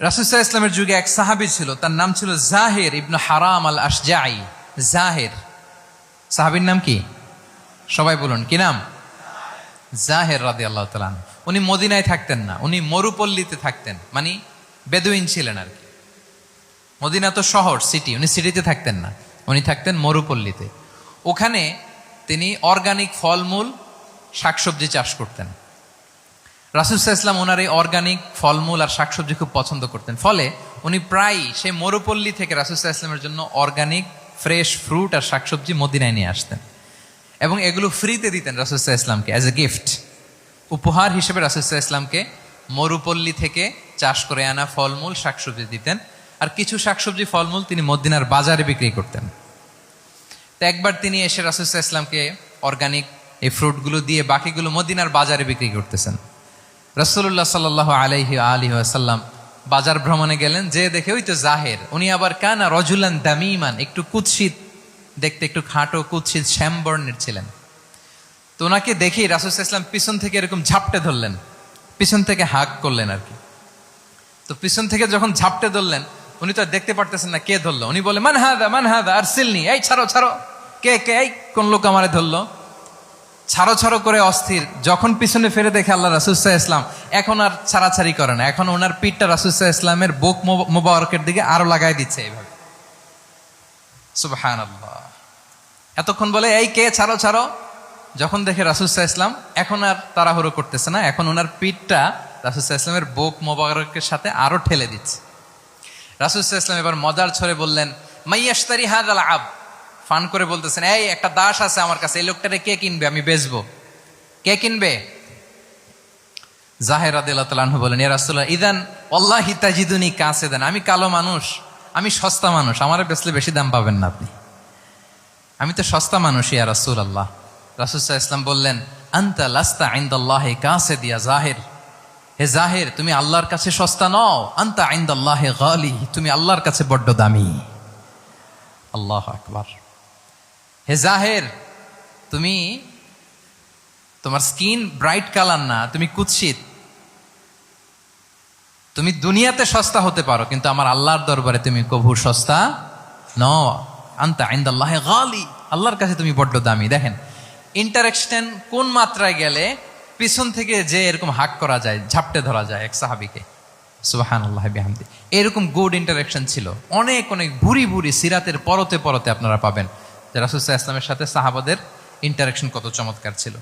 রাসূল সাল্লাল্লাহু আলাইহি ওয়াসাল্লামের যুগে এক সাহাবী ছিল, তার নাম ছিল জাহির ইবনে হারাম আল আশজাঈ। জাহির সাহাবীর নাম কি? সবাই বলুন, কি নাম? জাহির রাদিয়াল্লাহু তাআলা আনহু। উনি মদিনায় থাকতেন না, উনি মরুপল্লীতে থাকতেন, মানে বেদুইন ছিলেন আর কি। মদিনা তো শহর, সিটি, উনি সিটিতে থাকতেন না, উনি থাকতেন মরুপল্লীতে। ওখানে তিনি অর্গানিক ফলমূল শাকসবজি চাষ করতেন। রাসূল সাল্লাল্লাহু আলাইহি ওয়াসাল্লাম ওনার এই অর্গানিক ফলমূল আর শাকসবজি খুব পছন্দ করতেন, ফলে উনি প্রায় সেই মরুপল্লী থেকে রাসূল সাল্লাল্লাহু আলাইহি ওয়াসাল্লামের জন্য অর্গানিক ফ্রেশ ফ্রুট আর শাকসবজি মদিনায় নিয়ে আসতেন এবং এগুলো ফ্রিতে দিতেন রাসূল সাল্লাল্লাহু আলাইহি ওয়াসাল্লামকে অ্যাজ এ গিফট। উপহার হিসেবে রাসূল সাল্লাল্লাহু আলাইহি ওয়াসাল্লামকে মরুপল্লী থেকে চাষ করে আনা ফলমূল শাকসবজি দিতেন, আর কিছু শাকসবজি ফলমূল তিনি মদিনার বাজারে বিক্রি করতেন। তো একবার তিনি এসে রাসূল সাল্লাল্লাহু আলাইহি ওয়াসাল্লামকে অর্গানিক এই ফ্রুটগুলো দিয়ে বাকিগুলো মদিনার বাজারে বিক্রি করতেছেন। রাসূলুল্লাহ সাল্লাল্লাহু আলাইহি ওয়াসাল্লাম বাজার ভ্রমণে গেলেন, যে দেখে ওই তো জাহের, উনি আবার কানা রজুলান দামিমান, একটু কুৎসিত দেখতে, একটু খাটো কুৎসিত শ্যামবর্ণের ছিলেন। তো ওনাকে দেখেই রাসূল সাল্লাল্লাহু আলাইহি ওয়াসাল্লাম পিছন থেকে এরকম ঝাপটে ধরলেন, পিছন থেকে হাক করলেন আর কি। তো পিছন থেকে যখন ঝাপটে ধরলেন, উনি তো আর দেখতে পারতেছেন না কে ধরলো। উনি বলে, মান হাদা আরসিলনি, এই ছাড়ো ছাড়ো, কে কে, এই কোন লোক আমারে ধরলো, ছাড়ো ছাড়ো করে অস্থির। যখন পিছনে ফিরে দেখে আল্লাহ রাসূল সাল্লাল্লাহু আলাইহি ওয়াসাল্লাম, এখন আর ছাড়াছাড়ি করে না, এখন ওনার পিঠটা রাসূল সাল্লাল্লাহু আলাইহি ওয়াসাল্লামের বুক মোবারকের দিকে আরো লাগাই দিচ্ছে এইভাবে। সুবহানাল্লাহ। এতক্ষণ বলে এই কে, ছাড়ো ছাড়ো, যখন দেখে রাসূল সাল্লাল্লাহু আলাইহি ওয়াসাল্লাম এখন আর তাড়াহুড়ো করতেছে না, এখন ওনার পিঠটা রাসূল সাল্লাল্লাহু আলাইহি ওয়াসাল্লামের বুক মোবারকের সাথে আরো ঠেলে দিচ্ছে। রাসূল সাল্লাল্লাহু আলাইহি ওয়াসাল্লাম এবার মজার ছলে বললেন, মাইয়াশতারি হাযাল আব, ফান করে বলতেছেন, এই একটা দাস আছে আমার কাছে, এই লোকটারে কে কিনবে, আমি বেচবো, কে কিনবে? জাহির রাদিয়াল্লাহু তাআলা আনহু বলেন, ইয়া রাসূলুল্লাহ ইযান ওয়াল্লাহি তাজিদুনি কাসিদান, আমি কালো মানুষ, আমি সস্তা মানুষ, আমারে বেচলে বেশি দাম পাবেন না আপনি, আমি তো সস্তা মানুষ ইয়া রাসূলুল্লাহ। রাসূল সাল্লাল্লাহু আলাইহি ওয়াসাল্লাম বললেন, আনতা লাস্তা ইনদাল্লাহি কাসিদ ইয়া জাহির, হে জাহির তুমি আল্লাহর কাছে সস্তা নও, আনতা ইনদাল্লাহি গালি, তুমি আল্লাহর কাছে বড্ড দামি। আল্লাহু আকবার। হে জাহের, তুমি, তোমার স্কিন ব্রাইট কালার না, তুমি কুৎসিত, তুমি দুনিয়াতে সস্তা হতে পারো, কিন্তু আমার আল্লাহর দরবারে তুমি কভু সস্তা নও। আনতা ইনদাল্লাহি গালি, আল্লাহর কাছে তুমি বড্ড দামি। দেখেন ইন্টারেকশন কোন মাত্রায় গেলে পিছন থেকে যে এরকম হাক করা যায়, ঝাপটে ধরা যায় এক সাহাবীকে। সুবহানাল্লাহি বিহামদি। এরকম গুড ইন্টারেকশন ছিল অনেক অনেক ভুরি ভুরি সিরাতের পরতে পরতে আপনারা পাবেন যে রাসূল সাল্লাল্লাহু আলাইহি ওয়াসাল্লামের সাথে সাহাবাদের ইন্টারেকশন কত চমৎকার ছিল।